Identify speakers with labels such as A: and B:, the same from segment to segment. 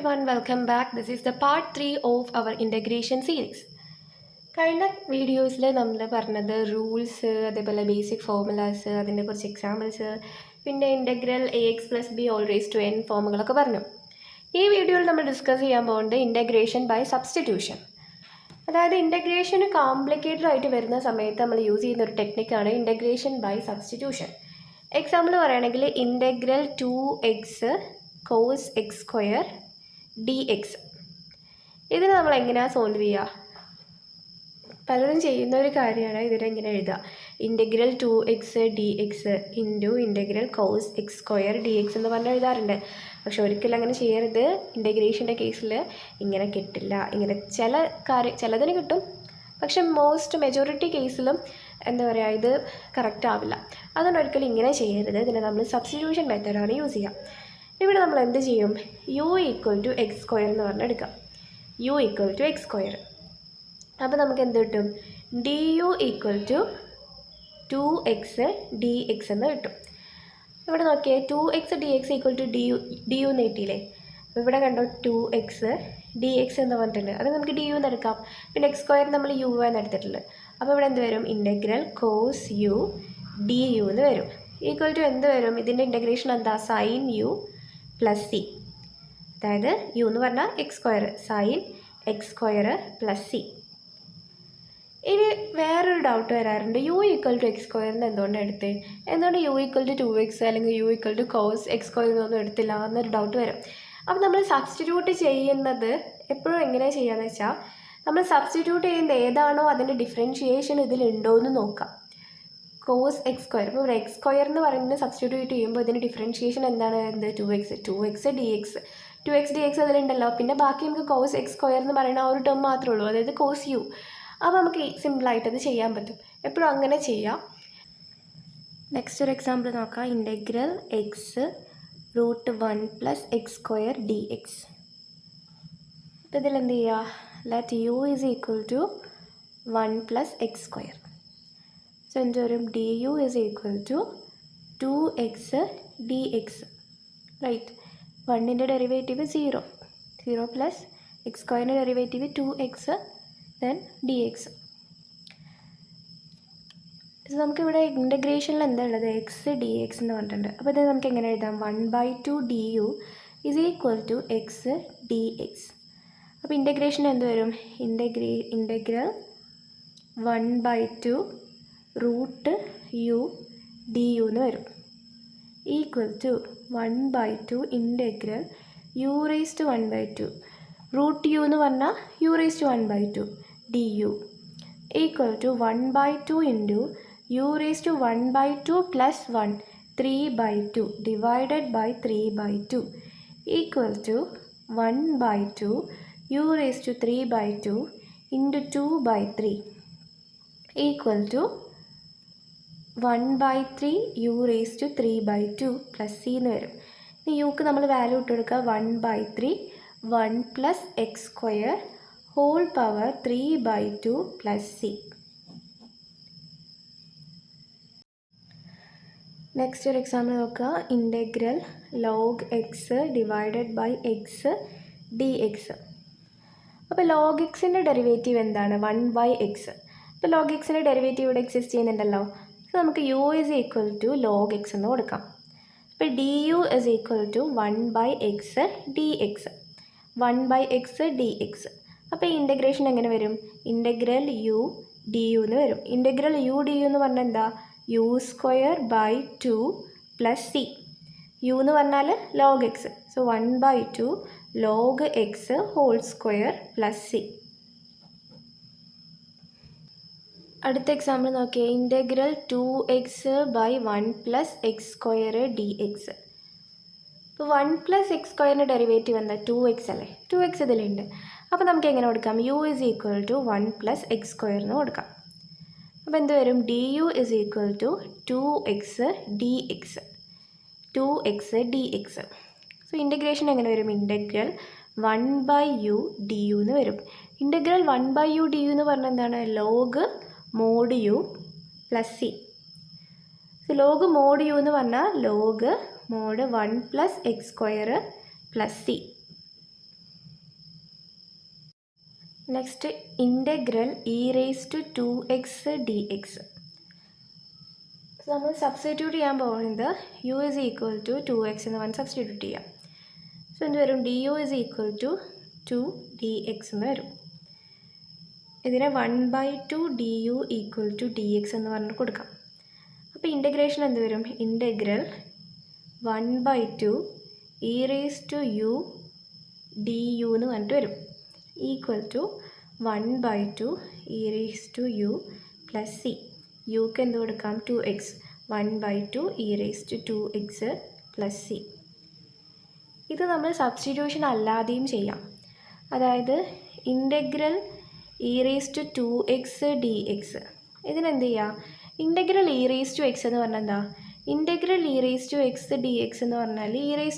A: everyone, welcome back. This is the part 3 of our integration series. കഴിഞ്ഞ വീഡിയോസിൽ നമ്മൾ പറഞ്ഞത് റൂൾസ്, അതേപോലെ ബേസിക് ഫോർമുലാസ്, അതിൻ്റെ കുറച്ച് എക്സാമ്പിൾസ്, പിന്നെ integral A X plus B whole raise to N ഫോമുകളൊക്കെ പറഞ്ഞു. ഈ വീഡിയോയിൽ നമ്മൾ ഡിസ്കസ് ചെയ്യാൻ പോകുന്നത് ഇൻ്റഗ്രേഷൻ ബൈ സബ്സ്റ്റിറ്റ്യൂഷൻ. അതായത് ഇൻ്റഗ്രേഷന് കോംപ്ലിക്കേറ്റഡ് ആയിട്ട് വരുന്ന സമയത്ത് നമ്മൾ യൂസ് ചെയ്യുന്ന ഒരു ടെക്നിക്കാണ് ഇൻ്റഗ്രേഷൻ ബൈ സബ്സ്റ്റിറ്റ്യൂഷൻ. എക്സാമ്പിൾ പറയുകയാണെങ്കിൽ integral 2x cos x square D x. ഇതിന് നമ്മൾ എങ്ങനെയാണ് സോൾവ് ചെയ്യുക? പലരും ചെയ്യുന്ന ഒരു കാര്യമാണ്. ഇതിനെങ്ങനെ എഴുതുക? Integral 2x D x into integral cos x square D X എന്ന് പറഞ്ഞ് എഴുതാറുണ്ട്. പക്ഷെ ഒരിക്കലും അങ്ങനെ ചെയ്യരുത്. ഇൻ്റഗ്രേഷൻ്റെ കേസിൽ ഇങ്ങനെ കിട്ടില്ല. ഇങ്ങനെ ചിലതിന് കിട്ടും, പക്ഷെ മെജോറിറ്റി കേസിലും എന്താ പറയുക, ഇത് കറക്റ്റ് ആവില്ല. അതുകൊണ്ട് ഒരിക്കലും ഇങ്ങനെ ചെയ്യരുത്. ഇതിനെ നമ്മൾ സബ്സ്റ്റിറ്റ്യൂഷൻ മെത്തേഡാണ് യൂസ് ചെയ്യുക. ഇവിടെ നമ്മൾ എന്ത് ചെയ്യും? U equal to X square എന്ന് പറഞ്ഞെടുക്കാം. U equal to X square. അപ്പോൾ നമുക്ക് എന്ത് കിട്ടും? D U equal to 2x D X എന്ന് കിട്ടും. ഇവിടെ നോക്കിയേ, 2x D X equal to D U എന്ന് കിട്ടിയില്ലേ? അപ്പോൾ ഇവിടെ കണ്ടോ 2x ഡി എക്സ് എന്ന് പറഞ്ഞിട്ടുണ്ട്. അത് നമുക്ക് ഡി യു എന്ന് എടുക്കാം. പിന്നെ എക്സ് സ്ക്വയർ നമ്മൾ യു എന്ന് എടുത്തിട്ടുള്ളത്. അപ്പോൾ ഇവിടെ എന്ത് വരും? Integral cos u d U എന്ന് വരും. ഈക്വൽ ടു എന്ത് വരും? ഇതിൻ്റെ ഇൻ്റഗ്രേഷൻ എന്താ? Sine u plus C. അതായത് യു എന്ന് പറഞ്ഞാൽ x square, sine x square plus C. ഇനി വേറൊരു ഡൗട്ട് വരാറുണ്ട്, യു ഈക്വൽ ടു എക്സ് സ്ക്വയറിന് എന്തുകൊണ്ടാണ് എടുത്തത്? എന്തുകൊണ്ട് യു ഈക്വൽ ടു 2x അല്ലെങ്കിൽ u equal to cos x square എന്നൊന്നും എടുത്തില്ല എന്നൊരു ഡൗട്ട് വരും. അപ്പോൾ നമ്മൾ സബ്സ്റ്റിറ്റ്യൂട്ട് ചെയ്യുന്നത് എപ്പോഴും എങ്ങനെയാണ് ചെയ്യുകയെന്ന് വെച്ചാൽ, നമ്മൾ സബ്സ്റ്റിറ്റ്യൂട്ട് ചെയ്യുന്നത് ഏതാണോ അതിൻ്റെ ഡിഫറൻഷിയേഷൻ ഇതിലുണ്ടോ എന്ന് നോക്കാം. കോസ് എക്സ് സ്ക്വയർ, ഇപ്പോൾ ഇവിടെ എക്സ് സ്ക്വയർ എന്ന് പറയുന്നത് സബ്സ്റ്റിറ്റ്യൂട്ട് ചെയ്യുമ്പോൾ ഇതിന് ഡിഫറൻഷിയേഷൻ എന്താണ്? എന്ത്? 2x D X. 2x D X അതിലുണ്ടല്ലോ. പിന്നെ ബാക്കി നമുക്ക് കോസ് എക്സ് സ്ക്വയർ എന്ന് പറയുന്ന ആ ഒരു ടേം മാത്രമേ ഉള്ളൂ, അതായത് കോസ് യു. അപ്പോൾ നമുക്ക് സിമ്പിളായിട്ട് അത് ചെയ്യാൻ പറ്റും. എപ്പോഴും അങ്ങനെ ചെയ്യാം. നെക്സ്റ്റ് ഒരു എക്സാമ്പിൾ നോക്കാം. Integral X root 1 plus X square D X. അപ്പോൾ ഇതിലെന്ത് ചെയ്യുക? Let U is equal to 1 plus X square. So എന്ത് വരും? D U is equal to 2x D X. Right. 1ൻ്റെ ഡെറിവേറ്റീവ് 0 പ്ലസ് എക്സ് സ്ക്വയറിൻ്റെ derivative 2x then D X. നമുക്കിവിടെ ഇൻ്റഗ്രേഷനിൽ എന്താ ഉള്ളത്? എക്സ് ഡി എക്സ് എന്ന് പറഞ്ഞിട്ടുണ്ട്. അപ്പോൾ ഇത് നമുക്ക് എങ്ങനെ എഴുതാം? 1/2 d U is equal to x d X. അപ്പോൾ ഇൻ്റഗ്രേഷൻ എന്ത് വരും? Integral 1/2 root u d U എന്ന് വരും. Equal to 1/2 integral u raise to 1/2 root u എന്ന് പറഞ്ഞാൽ u raise to 1/2 d U equal to 1/2 into u raise to 1/2 plus 1 3/2 divided by 3/2 equal to 1/2 u raise to 3/2 into 2/3 equal to 1/3 u raise to 3/2 plus C എന്ന് വരും. ഇനി യുക്ക് നമ്മൾ value ഇട്ട് കൊടുക്കുക. 1/3 1 plus X square whole power 3/2 plus C. Next ഒരു example നോക്കുക. Integral log x divided by x d X. അപ്പോൾ log എക്സിൻ്റെ ഡെറിവേറ്റീവ് എന്താണ്? 1/x. അപ്പോൾ ലോഗ് എക്സിൻ്റെ ഡെറിവേറ്റീവ് ഇവിടെ എക്സിസ്റ്റ് ചെയ്യുന്നുണ്ടല്ലോ. സോ നമുക്ക് u is equal to log x എന്ന് കൊടുക്കാം. അപ്പോൾ d u is equal to 1/x d x. 1/x d X. അപ്പോൾ ഈ ഇൻ്റഗ്രേഷൻ എങ്ങനെ വരും? ഇൻ്റഗ്രൽ യു ഡി യു എന്ന് വരും. ഇൻ്റഗ്രൽ യു ഡി യു എന്ന് പറഞ്ഞാൽ എന്താ? U square by 2 plus C. U എന്ന് പറഞ്ഞാൽ log x. So 1/2 log x whole square plus C. അടുത്ത എക്സാമ്പിൾ നോക്കിയേ. Integral 2x by 1 plus X square D x. ഇപ്പോൾ 1 പ്ലസ് എക്സ് സ്ക്വയറിൻ്റെ ഡെറിവേറ്റീവ് എന്താ? 2x അല്ലേ? 2x ഇതിലുണ്ട്. അപ്പോൾ നമുക്ക് എങ്ങനെ കൊടുക്കാം? U is equal to 1 plus X square എന്ന് കൊടുക്കാം. അപ്പോൾ എന്ത് വരും? D u is equal to 2x D X. 2x D x. So integration എങ്ങനെ വരും? ഇൻ്റഗ്രൽ 1/u ഡി യു എന്ന് വരും. ഇൻ്റഗ്രൽ 1/u ഡി യു എന്ന് പറഞ്ഞാൽ എന്താണ്? Log mod u plus C. So log mod u എന്ന് പറഞ്ഞാൽ log mod 1 plus X square plus C. Next integral e⁻²x dx. നമ്മൾ സബ്സ്റ്റിറ്റ്യൂട്ട് ചെയ്യാൻ പോകുന്നത് u is equal to 2x എന്ന് പറഞ്ഞ് സബ്സ്റ്റിറ്റ്യൂട്ട് ചെയ്യാം. സോ എന്ത് വരും, du is equal to 2dx എന്ന് വരും. ഇതിനെ 1/2 du equal to dx എന്ന് പറഞ്ഞ് കൊടുക്കാം. അപ്പോൾ ഇൻ്റഗ്രേഷൻ എന്ത് വരും, ഇൻ്റഗ്രൽ 1/2 e⁻u du എന്ന് പറഞ്ഞിട്ട് വരും, equal to 1/2 e⁻u plus c. യുക്ക് എന്ത് കൊടുക്കാം, 2x, 1/2 e⁻2x പ്ലസ് c. ഇത് നമ്മൾ സബ്സ്റ്റിറ്റ്യൂഷൻ അല്ലാതെയും ചെയ്യാം. അതായത് ഇൻ്റഗ്രൽ e⁻2x dx, ഇതിനെന്ത് ചെയ്യുക, ഇൻ്റഗ്രൽ e⁻x എന്ന് പറഞ്ഞാൽ എന്താ, ഇൻ്റഗ്രൽ e⁻x dx എന്ന് പറഞ്ഞാൽ e⁻x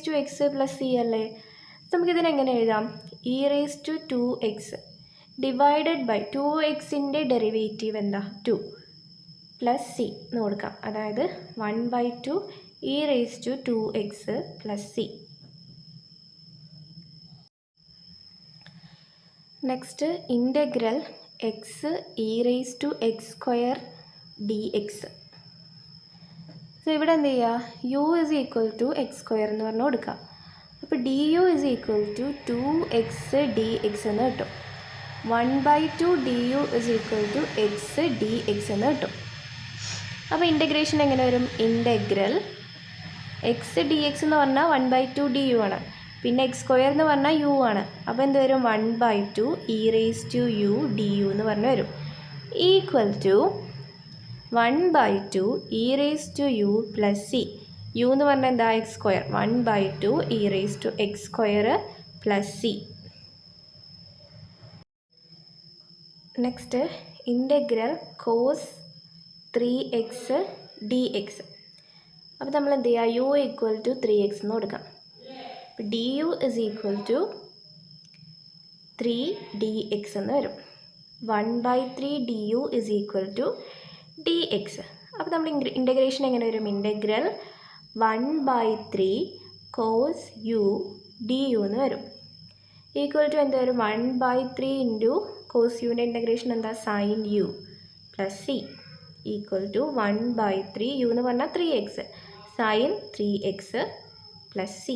A: പ്ലസ് c അല്ലേ. നമുക്കിതിനെങ്ങനെ എഴുതാം, e⁻2x ഡിവൈഡഡ് ബൈ 2xൻ്റെ ഡെറിവേറ്റീവ് എന്താ 2 പ്ലസ് c എന്ന് കൊടുക്കാം. അതായത് 1/2 e⁻2x plus c. Next integral x e⁻x² dx. So ഇവിടെ എന്ത് ചെയ്യുക, u is equal to x² എന്ന് പറഞ്ഞ് കൊടുക്കുക. അപ്പോൾ du is equal to 2x dx എന്ന് കിട്ടും. 1/2 du is equal to x dx എന്ന് കിട്ടും. അപ്പോൾ ഇൻ്റഗ്രേഷൻ എങ്ങനെ വരും, ഇൻ്റഗ്രൽ x dx എന്ന് പറഞ്ഞാൽ 1/2 du ആണ്, പിന്നെ x² എന്ന് പറഞ്ഞാൽ u ആണ്. അപ്പോൾ എന്ത് വരും, 1/2 e⁻u du എന്ന് പറഞ്ഞു വരും, equal to 1/2 e⁻u plus c. u എന്ന് പറഞ്ഞാൽ എന്താ, x², 1/2 e⁻x² plus c. Next integral cos 3x dx. അപ്പോൾ നമ്മൾ എന്ത് ചെയ്യുക, u ഈക്വൽ ടു 3x എന്ന് കൊടുക്കാം. അപ്പോൾ du is equal to 3dx എന്ന് വരും. 1/3 du is equal to dx. അപ്പോൾ നമ്മൾ ഇൻ്റഗ്രേഷൻ എങ്ങനെ വരും, ഇൻ്റഗ്രൽ 1/3 cos u du എന്ന് വരും, ഈക്വൽ ടു എന്ത് വരും, 1/3 ഇൻറ്റു കോസ് യുവിൻ്റെ ഇൻ്റഗ്രേഷൻ എന്താ, sine u plus c, equal to 1/3 u എന്ന് പറഞ്ഞാൽ 3x, sign 3x plus c.